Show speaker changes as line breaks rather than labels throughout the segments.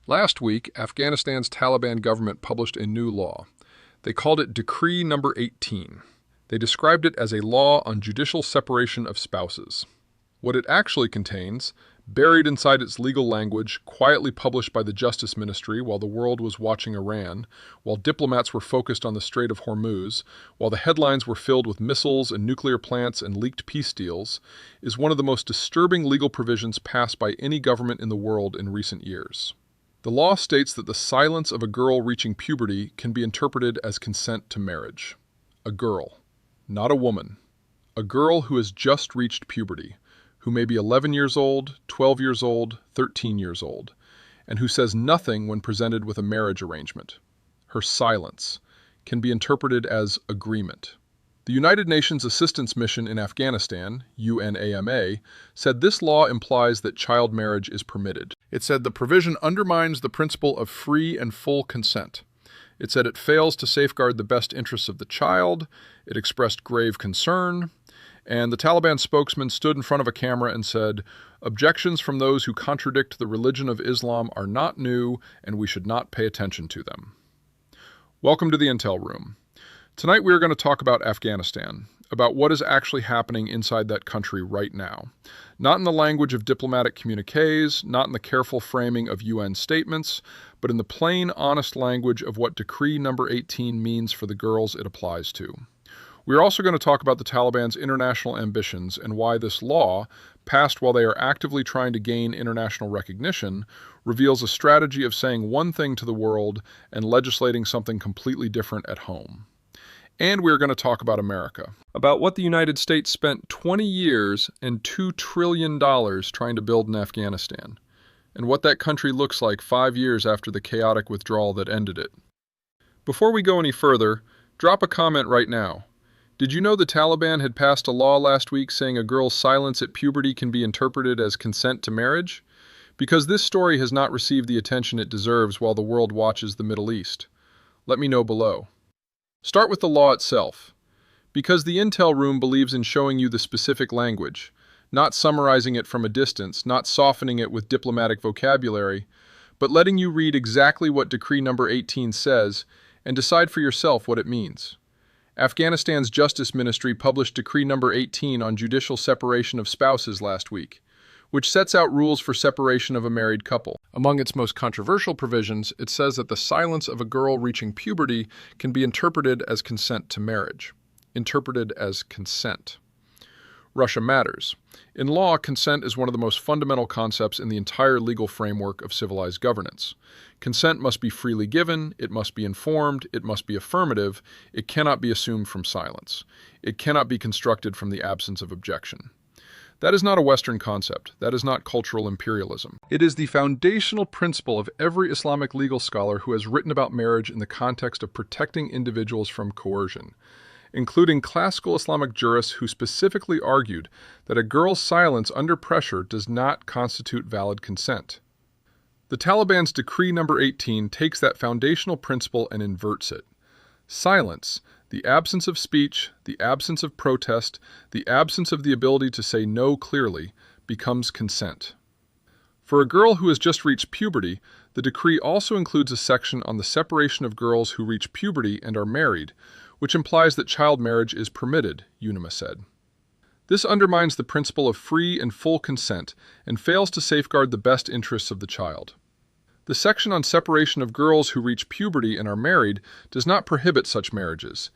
Last week, Afghanistan's Taliban government published a new law. They called it Decree Number 18. They described it as a law on judicial separation of spouses. What it actually contains, buried inside its legal language, quietly published by the Justice Ministry while the world was watching Iran, while diplomats were focused on the Strait of Hormuz, while the headlines were filled with missiles and nuclear plants and leaked peace deals, is one of the most disturbing legal provisions passed by any government in the world in recent years. The law states that the silence of a girl reaching puberty can be interpreted as consent to marriage. A girl, not a woman. A girl who has just reached puberty, who may be 11 years old, 12 years old, 13 years old, and who says nothing when presented with a marriage arrangement. Her silence can be interpreted as agreement. The United Nations Assistance Mission in Afghanistan, UNAMA, said this law implies that child marriage is permitted. It said the provision undermines the principle of free and full consent. It said it fails to safeguard the best interests of the child. It expressed grave concern. And the Taliban spokesman stood in front of a camera and said, "Objections from those who contradict the religion of Islam are not new, and we should not pay attention to them." Welcome to the Intel Room. Tonight we are going to talk about Afghanistan, about what is actually happening inside that country right now. Not in the language of diplomatic communiques, not in the careful framing of UN statements, but in the plain, honest language of what Decree Number 18 means for the girls it applies to. We are also going to talk about the Taliban's international ambitions and why this law, passed while they are actively trying to gain international recognition, reveals a strategy of saying one thing to the world and legislating something completely different at home. And we are going to talk about America, about what the United States spent 20 years and $2 trillion trying to build in Afghanistan, and what that country looks like 5 years after the chaotic withdrawal that ended it. Before we go any further, drop a comment right now. Did you know the Taliban had passed a law last week saying a girl's silence at puberty can be interpreted as consent to marriage? Because this story has not received the attention it deserves while the world watches the Middle East. Let me know below. Start with the law itself. Because the Intel Room believes in showing you the specific language, not summarizing it from a distance, not softening it with diplomatic vocabulary, but letting you read exactly what Decree Number 18 says and decide for yourself what it means. Afghanistan's Justice Ministry published Decree Number 18 on judicial separation of spouses last week, which sets out rules for separation of a married couple. Among its most controversial provisions, it says that the silence of a girl reaching puberty can be interpreted as consent to marriage. Interpreted as consent. Russia matters. In law, consent is one of the most fundamental concepts in the entire legal framework of civilized governance. Consent must be freely given, it must be informed, it must be affirmative, it cannot be assumed from silence. It cannot be constructed from the absence of objection. That is not a Western concept. That is not cultural imperialism. It is the foundational principle of every Islamic legal scholar who has written about marriage in the context of protecting individuals from coercion, including classical Islamic jurists who specifically argued that a girl's silence under pressure does not constitute valid consent. The Taliban's Decree Number 18 takes that foundational principle and inverts it. Silence, the absence of speech, the absence of protest, the absence of the ability to say no clearly, becomes consent. For a girl who has just reached puberty, the decree also includes a section on the separation of girls who reach puberty and are married, which implies that child marriage is permitted, UNAMA said. This undermines the principle of free and full consent and fails to safeguard the best interests of the child. The section on separation of girls who reach puberty and are married does not prohibit such marriages.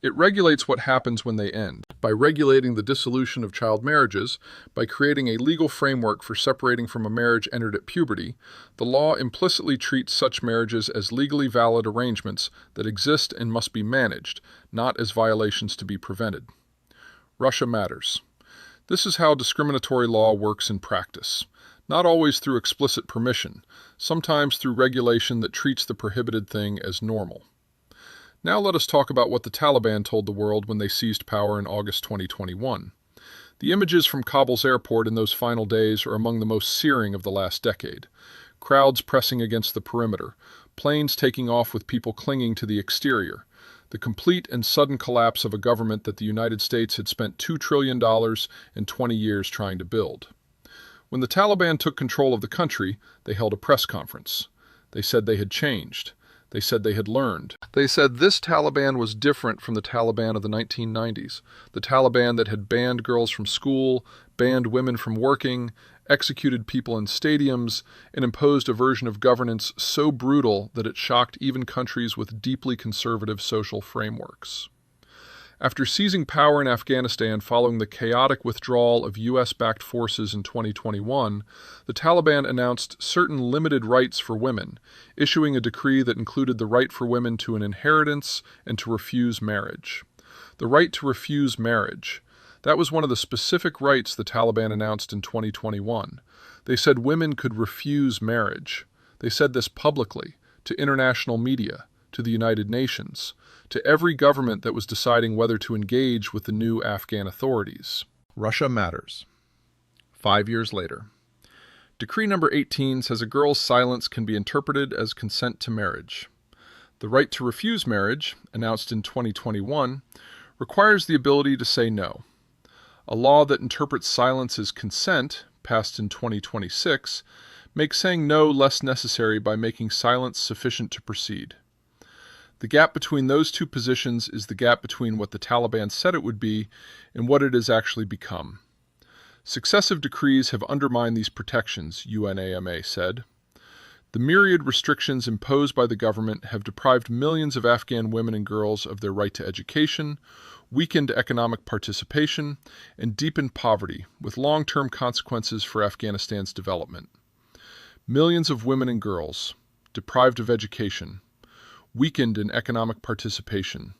It regulates what happens when they end, by regulating the dissolution of child marriages, by creating a legal framework for separating from a marriage entered at puberty. The law implicitly treats such marriages as legally valid arrangements that exist and must be managed, not as violations to be prevented. Russia matters. This is how discriminatory law works in practice. Not always through explicit permission, sometimes through regulation that treats the prohibited thing as normal. Now let us talk about what the Taliban told the world when they seized power in August 2021. The images from Kabul's airport in those final days are among the most searing of the last decade. Crowds pressing against the perimeter, planes taking off with people clinging to the exterior, the complete and sudden collapse of a government that the United States had spent $2 trillion and 20 years trying to build. When the Taliban took control of the country, they held a press conference. They said they had changed. They said they had learned. They said this Taliban was different from the Taliban of the 1990s, the Taliban that had banned girls from school, banned women from working, executed people in stadiums, and imposed a version of governance so brutal that it shocked even countries with deeply conservative social frameworks. After seizing power in Afghanistan following the chaotic withdrawal of U.S.-backed forces in 2021, the Taliban announced certain limited rights for women, issuing a decree that included the right for women to an inheritance and to refuse marriage. The right to refuse marriage. That was one of the specific rights the Taliban announced in 2021. They said women could refuse marriage. They said this publicly, to international media, to the United Nations, to every government that was deciding whether to engage with the new Afghan authorities. Russia matters. 5 years later. Decree number 18 says a girl's silence can be interpreted as consent to marriage. The right to refuse marriage, announced in 2021, requires the ability to say no. A law that interprets silence as consent, passed in 2026, makes saying no less necessary by making silence sufficient to proceed. The gap between those two positions is the gap between what the Taliban said it would be and what it has actually become. Successive decrees have undermined these protections, UNAMA said. The myriad restrictions imposed by the government have deprived millions of Afghan women and girls of their right to education, weakened economic participation, and deepened poverty, with long-term consequences for Afghanistan's development. Millions of women and girls, deprived of education, weakened in economic participation,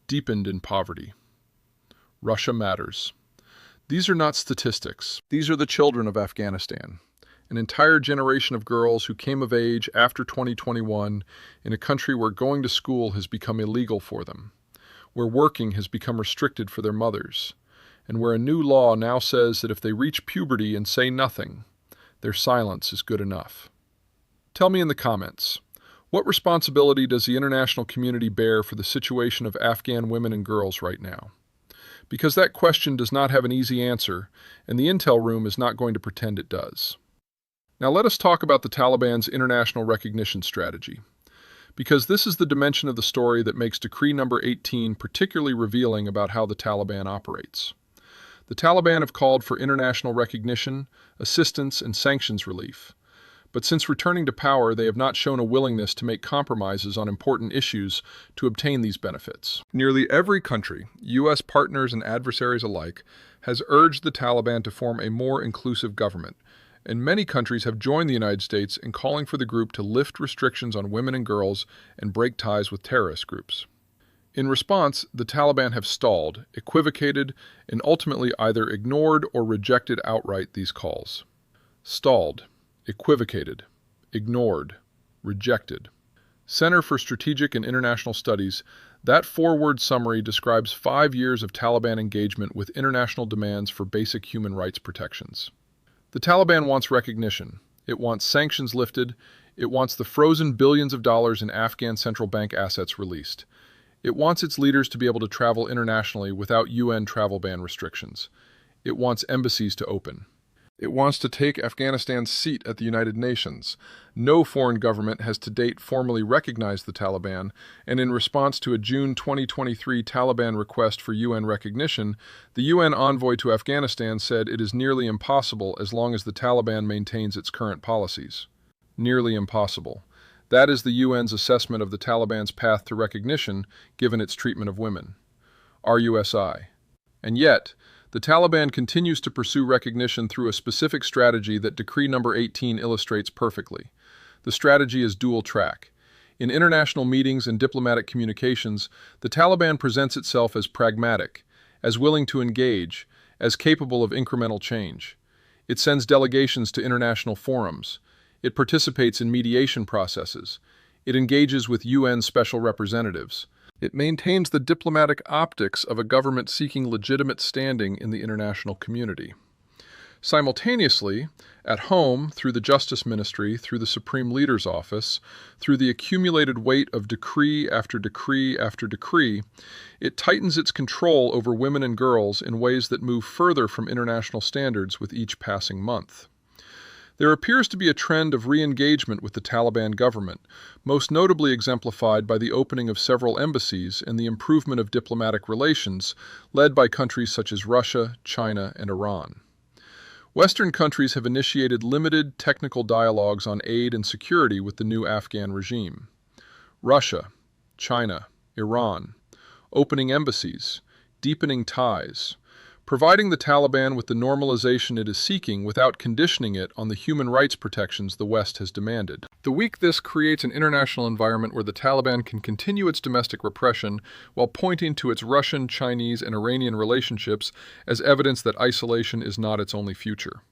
deepened in poverty. Russia matters. These are not statistics. These are the children of Afghanistan, an entire generation of girls who came of age after 2021 in a country where going to school has become illegal for them, where working has become restricted for their mothers, and where a new law now says that if they reach puberty and say nothing, their silence is good enough. Tell me in the comments, what responsibility does the international community bear for the situation of Afghan women and girls right now? Because that question does not have an easy answer, and the intel room is not going to pretend it does. Now let us talk about the Taliban's international recognition strategy, because this is the dimension of the story that makes Decree number 18 particularly revealing about how the Taliban operates. The Taliban have called for international recognition, assistance, and sanctions relief. But since returning to power, they have not shown a willingness to make compromises on important issues to obtain these benefits. Nearly every country, U.S. partners and adversaries alike, has urged the Taliban to form a more inclusive government, and many countries have joined the United States in calling for the group to lift restrictions on women and girls and break ties with terrorist groups. In response, the Taliban have stalled, equivocated, and ultimately either ignored or rejected outright these calls. Stalled, equivocated, ignored, rejected. Center for Strategic and International Studies, that four-word summary describes 5 years of Taliban engagement with international demands for basic human rights protections. The Taliban wants recognition. It wants sanctions lifted. It wants the frozen billions of dollars in Afghan central bank assets released. It wants its leaders to be able to travel internationally without UN travel ban restrictions. It wants embassies to open. It wants to take Afghanistan's seat at the United Nations. No foreign government has to date formally recognized the Taliban, and in response to a June 2023 Taliban request for UN recognition, the UN envoy to Afghanistan said it is nearly impossible as long as the Taliban maintains its current policies. Nearly impossible. That is the UN's assessment of the Taliban's path to recognition, given its treatment of women. RUSI. And yet, the Taliban continues to pursue recognition through a specific strategy that Decree number 18 illustrates perfectly. The strategy is dual track. In international meetings and diplomatic communications, the Taliban presents itself as pragmatic, as willing to engage, as capable of incremental change. It sends delegations to international forums. It participates in mediation processes. It engages with UN special representatives. It maintains the diplomatic optics of a government seeking legitimate standing in the international community. Simultaneously, at home, through the Justice Ministry, through the Supreme Leader's Office, through the accumulated weight of decree after decree after decree, it tightens its control over women and girls in ways that move further from international standards with each passing month. There appears to be a trend of re-engagement with the Taliban government, most notably exemplified by the opening of several embassies and the improvement of diplomatic relations led by countries such as Russia, China, and Iran. Western countries have initiated limited technical dialogues on aid and security with the new Afghan regime. Russia, China, Iran, opening embassies, deepening ties, providing the Taliban with the normalization it is seeking without conditioning it on the human rights protections the West has demanded. The weak this creates an international environment where the Taliban can continue its domestic repression while pointing to its Russian, Chinese, and Iranian relationships as evidence that isolation is not its only future.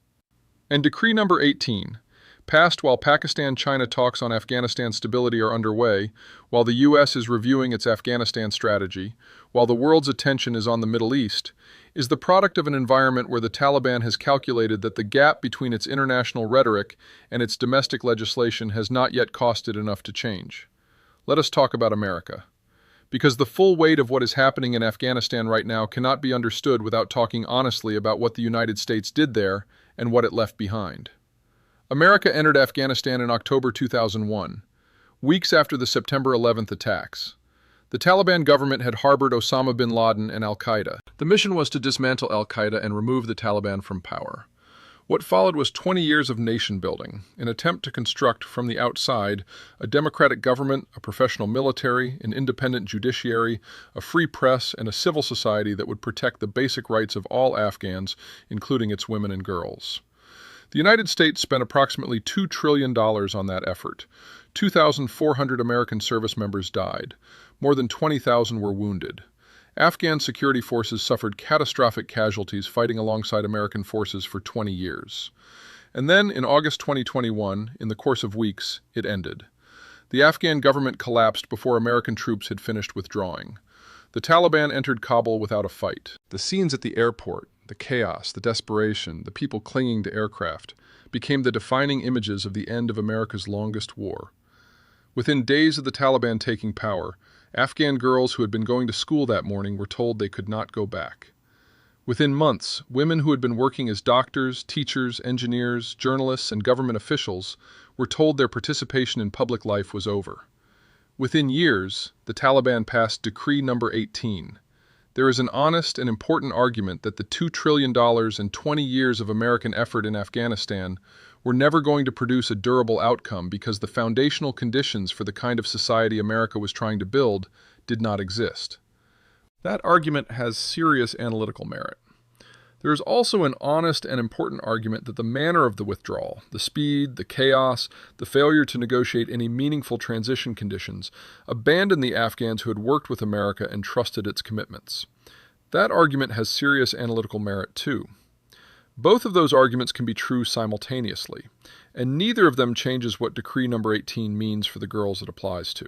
And Decree Number 18, passed while Pakistan-China talks on Afghanistan stability are underway, while the U.S. is reviewing its Afghanistan strategy, while the world's attention is on the Middle East, is the product of an environment where the Taliban has calculated that the gap between its international rhetoric and its domestic legislation has not yet cost it enough to change. Let us talk about America. Because the full weight of what is happening in Afghanistan right now cannot be understood without talking honestly about what the United States did there and what it left behind. America entered Afghanistan in October 2001, weeks after the September 11th attacks. The Taliban government had harbored Osama bin Laden and al-Qaeda. The mission was to dismantle al-Qaeda and remove the Taliban from power. What followed was 20 years of nation-building, an attempt to construct, from the outside, a democratic government, a professional military, an independent judiciary, a free press, and a civil society that would protect the basic rights of all Afghans, including its women and girls. The United States spent approximately $2 trillion on that effort. 2,400 American service members died. More than 20,000 were wounded. Afghan security forces suffered catastrophic casualties fighting alongside American forces for 20 years. And then, in August 2021, in the course of weeks, it ended. The Afghan government collapsed before American troops had finished withdrawing. The Taliban entered Kabul without a fight. The scenes at the airport, the chaos, the desperation, the people clinging to aircraft, became the defining images of the end of America's longest war. Within days of the Taliban taking power, Afghan girls who had been going to school that morning were told they could not go back. Within months, women who had been working as doctors, teachers, engineers, journalists, and government officials were told their participation in public life was over. Within years, the Taliban passed Decree Number 18. There is an honest and important argument that the $2 trillion and 20 years of American effort in Afghanistan were never going to produce a durable outcome because the foundational conditions for the kind of society America was trying to build did not exist. That argument has serious analytical merit. There is also an honest and important argument that the manner of the withdrawal, the speed, the chaos, the failure to negotiate any meaningful transition conditions, abandoned the Afghans who had worked with America and trusted its commitments. That argument has serious analytical merit too. Both of those arguments can be true simultaneously, and neither of them changes what Decree Number 18 means for the girls it applies to.